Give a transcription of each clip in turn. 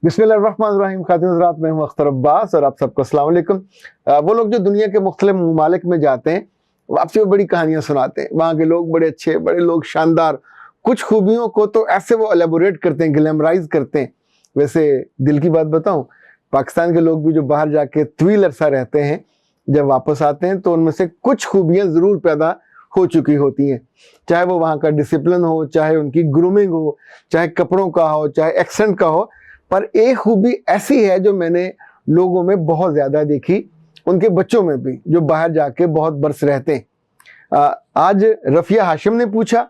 बिस्मिल्लाहिर्रहमानिर्रहीम। खातिन हज़रात, मैं हूं अख्तर अब्बास और आप सबको अस्सलाम वालेकुम। वो लोग जो दुनिया के मुख्तलिफ ममालिक में जाते हैं, वो आपसे बड़ी कहानियां सुनाते हैं। वहाँ के लोग बड़े अच्छे, बड़े लोग शानदार, कुछ खूबियों को तो ऐसे वो एलेबोरेट करते हैं, ग्लैमराइज करते हैं। वैसे दिल की बात बताऊं, पाकिस्तान के लोग भी जो बाहर जाके तवील अरसा रहते हैं, जब वापस आते हैं तो उनमें से कुछ खूबियाँ ज़रूर पैदा हो चुकी होती हैं। चाहे वो वहाँ का डिसिप्लिन हो, चाहे उनकी ग्रूमिंग हो, चाहे कपड़ों का हो, चाहे एक्सेंट का हो। पर एक खूबी ऐसी है जो मैंने लोगों में बहुत ज़्यादा देखी, उनके बच्चों में भी, जो बाहर जाके बहुत बरस रहते हैं। आज रफ़िया हाशिम ने पूछा,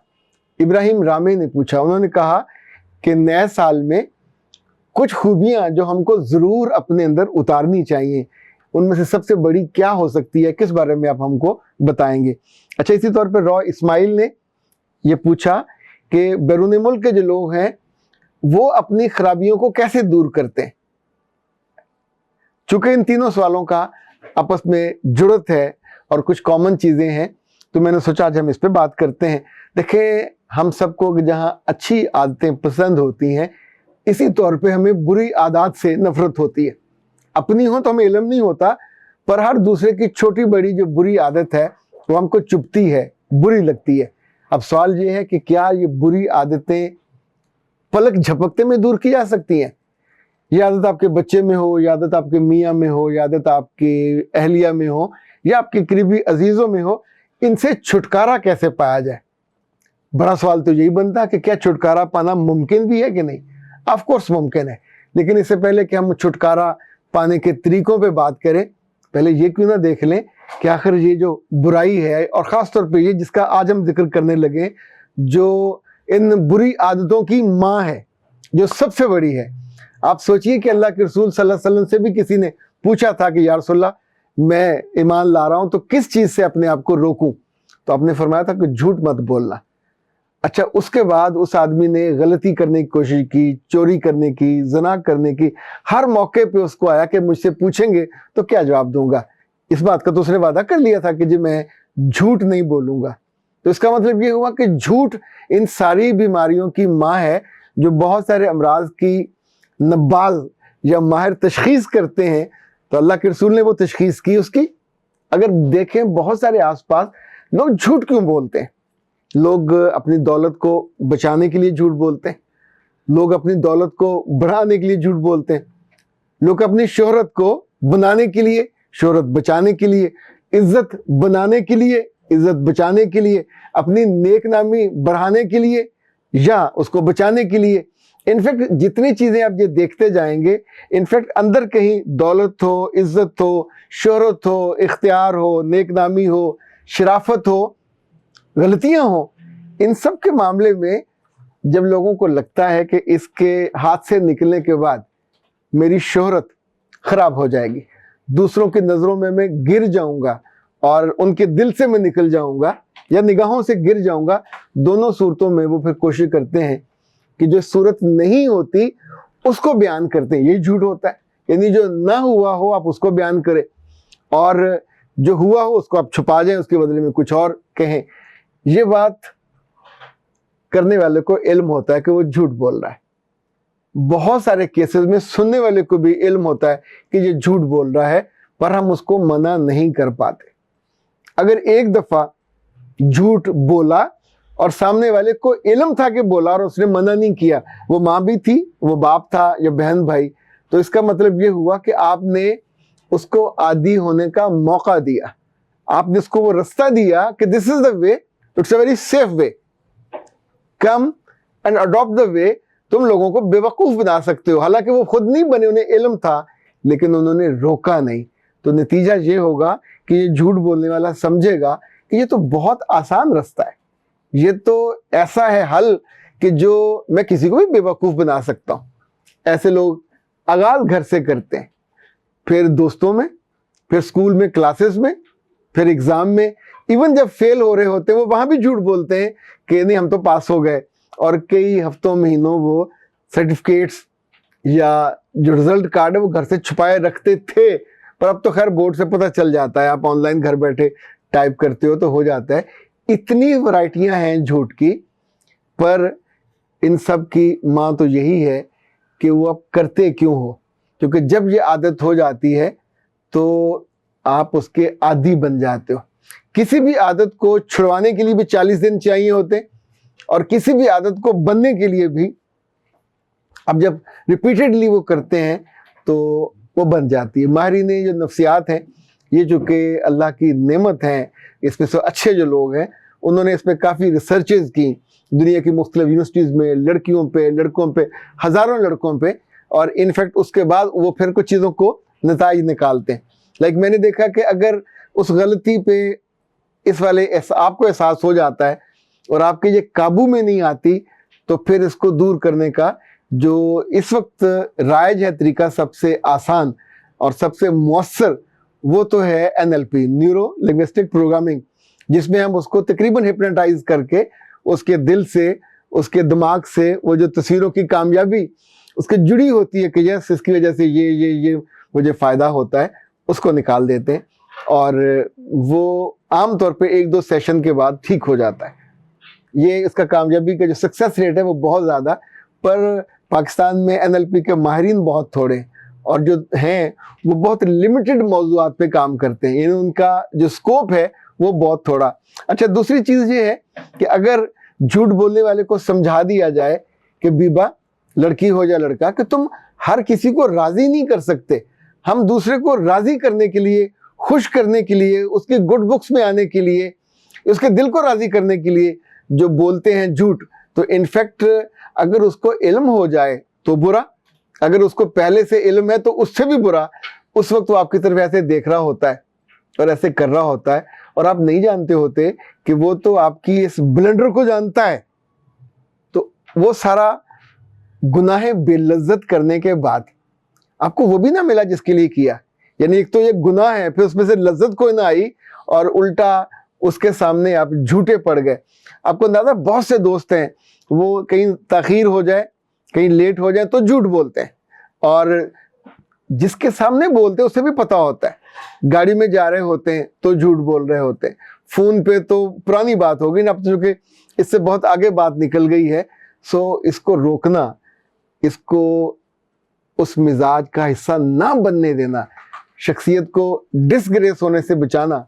इब्राहिम रामे ने पूछा। उन्होंने कहा कि नए साल में कुछ खूबियाँ जो हमको ज़रूर अपने अंदर उतारनी चाहिए, उनमें से सबसे बड़ी क्या हो सकती है, किस बारे में आप हमको बताएंगे। अच्छा, इसी तौर पर रॉ इस्माइल ने ये पूछा कि बैरून मुल्क के जो लोग हैं वो अपनी खराबियों को कैसे दूर करते हैं। चूंकि इन तीनों सवालों का आपस में जुड़त है और कुछ कॉमन चीज़ें हैं, तो मैंने सोचा आज हम इस पे बात करते हैं। देखें, हम सबको जहाँ अच्छी आदतें पसंद होती हैं, इसी तौर पे हमें बुरी आदत से नफरत होती है। अपनी हो तो हमें इल्म नहीं होता, पर हर दूसरे की छोटी बड़ी जो बुरी आदत है वो हमको चुभती है, बुरी लगती है। अब सवाल ये है कि क्या ये बुरी आदतें पलक झपकते में दूर की जा सकती हैं? ये आदत आपके बच्चे में हो, या आदत आपके मियाँ में हो, या आदत आपकी अहलिया में हो, या आपके करीबी अजीज़ों में हो, इनसे छुटकारा कैसे पाया जाए? बड़ा सवाल तो यही बनता है कि क्या छुटकारा पाना मुमकिन भी है कि नहीं। ऑफ कोर्स मुमकिन है, लेकिन इससे पहले कि हम छुटकारा पाने के तरीकों पे बात करें, पहले ये क्यों ना देख लें कि आखिर ये जो बुराई है, और ख़ास तौर पे ये जिसका आज हम जिक्र करने लगे, जो इन बुरी आदतों की माँ है, जो सबसे बड़ी है। आप सोचिए कि अल्लाह के रसूल सल्लल्लाहु अलैहि वसल्लम से भी किसी ने पूछा था कि या रसूलल्लाह, मैं ईमान ला रहा हूँ तो किस चीज़ से अपने आप को रोकूं? तो आपने फरमाया था कि झूठ मत बोलना। अच्छा, उसके बाद उस आदमी ने गलती करने की कोशिश की, चोरी करने की, ज़ना करने की। हर मौके पे उसको आया कि मुझसे पूछेंगे तो क्या जवाब दूंगा। इस बात का तो उसने वादा कर लिया था कि जी मैं झूठ नहीं बोलूंगा। तो इसका मतलब ये हुआ कि झूठ इन सारी बीमारियों की माँ है, जो बहुत सारे अमराज की नब्बाल या माहिर तशखीस करते हैं। तो अल्लाह के रसूल ने वो तशखीस की उसकी। अगर देखें, बहुत सारे आसपास लोग झूठ क्यों बोलते हैं? लोग अपनी दौलत को बचाने के लिए झूठ बोलते हैं, लोग अपनी दौलत को बढ़ाने के लिए झूठ बोलते हैं, लोग अपनी शोहरत को बनाने के लिए, शोहरत बचाने के लिए, इज्जत बनाने के लिए, इज्जत बचाने के लिए, अपनी नेक नामी बढ़ाने के लिए या उसको बचाने के लिए। इनफैक्ट जितनी चीज़ें आप ये देखते जाएंगे, इनफैक्ट अंदर कहीं दौलत हो, इज्जत हो, शोहरत हो, इख्तियार हो, नेक नामी हो, शराफत हो, गलतियां हो, इन सब के मामले में जब लोगों को लगता है कि इसके हाथ से निकलने के बाद मेरी शोहरत खराब हो जाएगी, दूसरों की नज़रों में मैं गिर जाऊंगा और उनके दिल से मैं निकल जाऊंगा या निगाहों से गिर जाऊंगा, दोनों सूरतों में वो फिर कोशिश करते हैं कि जो सूरत नहीं होती उसको बयान करते हैं। यही झूठ होता है, यानी जो ना हुआ हो आप उसको बयान करें, और जो हुआ हो उसको आप छुपा जाएं, उसके बदले में कुछ और कहें। ये बात करने वाले को इल्म होता है कि वो झूठ बोल रहा है। बहुत सारे केसेस में सुनने वाले को भी इल्म होता है कि ये झूठ बोल रहा है, पर हम उसको मना नहीं कर पाते। अगर एक दफा झूठ बोला और सामने वाले को इल्म था कि बोला और उसने मना नहीं किया, वो माँ भी थी, वो बाप था या बहन भाई, तो इसका मतलब ये हुआ कि आपने उसको आदी होने का मौका दिया, आपने उसको वो रास्ता दिया कि this is the way, it's a very safe way, come and adopt the way. तुम लोगों को बेवकूफ बना सकते हो। हालांकि वो खुद नहीं बने, उन्हें इल्म था, लेकिन उन्होंने रोका नहीं। तो नतीजा ये होगा कि ये झूठ बोलने वाला समझेगा कि ये तो बहुत आसान रास्ता है, ये तो ऐसा है हल कि जो मैं किसी को भी बेवकूफ बना सकता हूँ। ऐसे लोग आगाज घर से करते हैं, फिर दोस्तों में, फिर स्कूल में, क्लासेस में, फिर एग्जाम में, इवन जब फेल हो रहे होते हैं वो वहां भी झूठ बोलते हैं कि नहीं हम तो पास हो गए, और कई हफ्तों महीनों वो सर्टिफिकेट्स या जो रिजल्ट कार्ड है वो घर से छुपाए रखते थे। पर अब तो खैर बोर्ड से पता चल जाता है, आप ऑनलाइन घर बैठे टाइप करते हो तो हो जाता है। इतनी वैरायटियां हैं झूठ की, पर इन सब की माँ तो यही है کہ وہ آپ کرتے کیوں ہو، کیونکہ جب یہ عادت ہو جاتی ہے تو آپ اس کے عادی بن جاتے ہو۔ کسی بھی عادت کو چھڑوانے کے لیے بھی 40 دن چاہیے ہوتے ہیں، اور کسی بھی عادت کو بننے کے لیے بھی اب جب ریپیٹڈلی وہ کرتے ہیں تو وہ بن جاتی ہے۔ ماہرین جو نفسیات ہیں، یہ جو کہ اللہ کی نعمت ہیں، اس میں سے اچھے جو لوگ ہیں انہوں نے اس پہ کافی ریسرچز کی دنیا کی مختلف یونیورسٹیز میں، لڑکیوں پہ، لڑکوں پہ، ہزاروں لڑکوں پہ، اور انفیکٹ اس کے بعد وہ پھر کچھ چیزوں کو نتائج نکالتے ہیں۔ لائک میں نے دیکھا کہ اگر اس غلطی پہ اس والے آپ کو احساس ہو جاتا ہے اور آپ کے یہ قابو میں نہیں آتی، تو پھر اس کو دور کرنے کا جو اس وقت رائج ہے طریقہ، سب سے آسان اور سب سے مؤثر، وہ تو ہے NLP، نیورو لنگوسٹک پروگرامنگ، جس میں ہم اس کو تقریباً ہپنوٹائز کر کے اس کے دل سے، اس کے دماغ سے وہ جو تصویروں کی کامیابی اس کے جڑی ہوتی ہے کہ یس اس کی وجہ سے یہ مجھے فائدہ ہوتا ہے، اس کو نکال دیتے ہیں، اور وہ عام طور پہ 1-2 سیشن کے بعد ٹھیک ہو جاتا ہے۔ یہ اس کا کامیابی کا جو سکسیس ریٹ ہے وہ بہت زیادہ، پر پاکستان میں NLP کے ماہرین بہت تھوڑے، اور جو ہیں وہ بہت لمیٹڈ موضوعات پہ کام کرتے ہیں، یعنی ان کا جو سکوپ ہے وہ بہت تھوڑا۔ اچھا، دوسری چیز یہ ہے کہ اگر جھوٹ بولنے والے کو سمجھا دیا جائے کہ بیبا، لڑکی ہو یا لڑکا، کہ تم ہر کسی کو راضی نہیں کر سکتے، ہم دوسرے کو راضی کرنے کے لیے، خوش کرنے کے لیے، اس کے گڈ بکس میں آنے کے لیے، اس کے دل کو راضی کرنے کے لیے جو بولتے ہیں جھوٹ، تو انفیکٹ اگر اس کو علم ہو جائے تو برا، اگر اس کو پہلے سے علم ہے تو اس سے بھی برا۔ اس وقت وہ آپ کی طرف ایسے دیکھ رہا ہوتا ہے اور ایسے کر رہا ہوتا ہے، اور آپ نہیں جانتے ہوتے کہ وہ تو آپ کی اس بلنڈر کو جانتا ہے۔ تو وہ سارا گناہ بے لذت کرنے کے بعد آپ کو وہ بھی نہ ملا جس کے لیے کیا، یعنی ایک تو یہ گناہ ہے، پھر اس میں سے لذت کوئی نہ آئی، اور الٹا اس کے سامنے آپ جھوٹے پڑ گئے۔ آپ کو اندازہ، بہت سے دوست ہیں وہ کہیں تاخیر ہو جائے، کہیں لیٹ ہو جائے تو جھوٹ بولتے ہیں، اور جس کے سامنے بولتے ہیں اسے بھی پتا ہوتا ہے، گاڑی میں جا رہے ہوتے ہیں تو جھوٹ بول رہے ہوتے ہیں، فون پہ تو پرانی بات ہوگی نا، اب تو کہ اس سے بہت آگے بات نکل گئی ہے۔ سو اس کو روکنا، اس کو اس مزاج کا حصہ نہ بننے دینا، شخصیت کو ڈس گریس ہونے سے بچانا،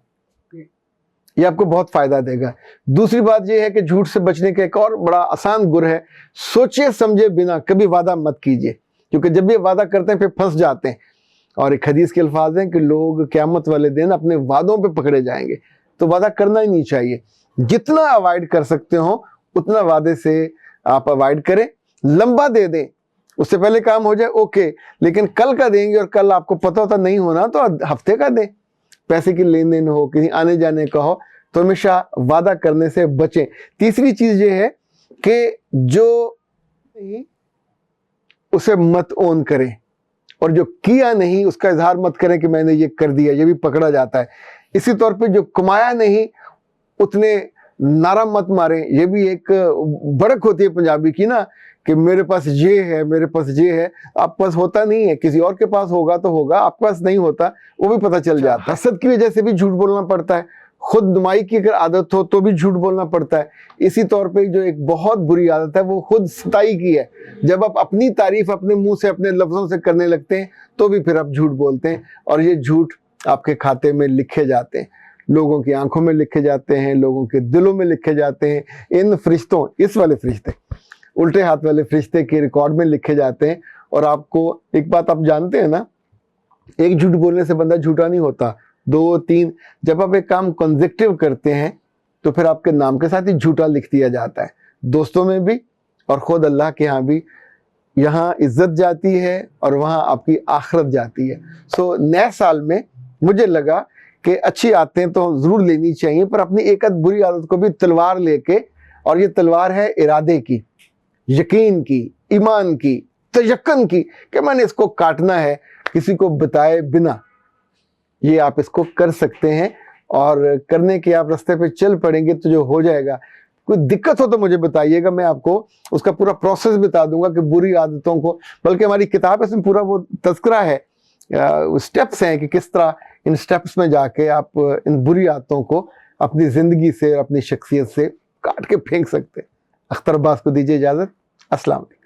یہ آپ کو بہت فائدہ دے گا۔ دوسری بات یہ ہے کہ جھوٹ سے بچنے کا ایک اور بڑا آسان گر ہے، سوچے سمجھے بنا کبھی وعدہ مت کیجئے، کیونکہ جب یہ وعدہ کرتے ہیں پھر پھنس جاتے ہیں، اور ایک حدیث کے الفاظ ہیں کہ لوگ قیامت والے دن اپنے وعدوں پہ پکڑے جائیں گے، تو وعدہ کرنا ہی نہیں چاہیے۔ جتنا اوائڈ کر سکتے ہوں اتنا وعدے سے آپ اوائڈ کریں، لمبا دے دیں، اس سے پہلے کام ہو جائے اوکے، لیکن کل کا دیں گے اور کل آپ کو پتہ ہوتا نہیں ہونا تو ہفتے کا دیں۔ پیسے کی لین دین ہو، کہیں آنے جانے کا ہو، تو ہمیشہ وعدہ کرنے سے بچیں۔ تیسری چیز یہ ہے کہ جو اسے مت اون کریں، اور جو کیا نہیں اس کا اظہار مت کریں کہ میں نے یہ کر دیا، یہ بھی پکڑا جاتا ہے۔ اسی طور پہ جو کمایا نہیں اتنے نعرہ مت ماریں، یہ بھی ایک بڑک ہوتی ہے پنجابی کی نا، کہ میرے پاس یہ ہے، میرے پاس یہ ہے، آپ پاس ہوتا نہیں ہے، کسی اور کے پاس ہوگا تو ہوگا، آپ کے پاس نہیں ہوتا وہ بھی پتہ چل جاتا ہے۔ حسد کی وجہ سے بھی جھوٹ بولنا پڑتا ہے، خود نمائی کی اگر عادت ہو تو بھی جھوٹ بولنا پڑتا ہے۔ اسی طور پہ جو ایک بہت بری عادت ہے وہ خود ستائی کی ہے، جب آپ اپنی تعریف اپنے منہ سے، اپنے لفظوں سے کرنے لگتے ہیں تو بھی پھر آپ جھوٹ بولتے ہیں، اور یہ جھوٹ آپ کے کھاتے میں لکھے جاتے ہیں، لوگوں کی آنکھوں میں لکھے جاتے ہیں، لوگوں کے دلوں میں لکھے جاتے ہیں، ان فرشتوں، اس والے فرشتے، الٹے ہاتھ والے فرشتے کے ریکارڈ میں لکھے جاتے ہیں۔ اور آپ کو ایک بات آپ جانتے ہیں نا، ایک جھوٹ بولنے سے بندہ جھوٹا نہیں ہوتا، 2 3، جب آپ ایک کام کنزیکٹیو کرتے ہیں تو پھر آپ کے نام کے ساتھ ہی جھوٹا لکھ دیا جاتا ہے، دوستوں میں بھی اور خود اللہ کے ہاں بھی۔ یہاں عزت جاتی ہے اور وہاں آپ کی آخرت جاتی ہے۔ سو نئے سال میں مجھے لگا کہ اچھی عادتیں تو ضرور لینی چاہیے، پر اپنی ایک بری عادت کو بھی تلوار لے کے، اور یہ تلوار ہے ارادے کی، یقین کی، ایمان کی، تیقن کی، کہ میں نے اس کو کاٹنا ہے کسی کو بتائے بنا۔ یہ آپ اس کو کر سکتے ہیں، اور کرنے کے آپ رستے پہ چل پڑیں گے تو جو ہو جائے گا۔ کوئی دقت ہو تو مجھے بتائیے گا، میں آپ کو اس کا پورا پروسیس بتا دوں گا کہ بری عادتوں کو، بلکہ ہماری کتاب اس میں پورا وہ تذکرہ ہے، سٹیپس ہیں کہ کس طرح ان سٹیپس میں جا کے آپ ان بری عادتوں کو اپنی زندگی سے، اپنی شخصیت سے کاٹ کے پھینک سکتے ہیں۔ اختر عباس کو دیجیے اجازت۔ السلام علیکم۔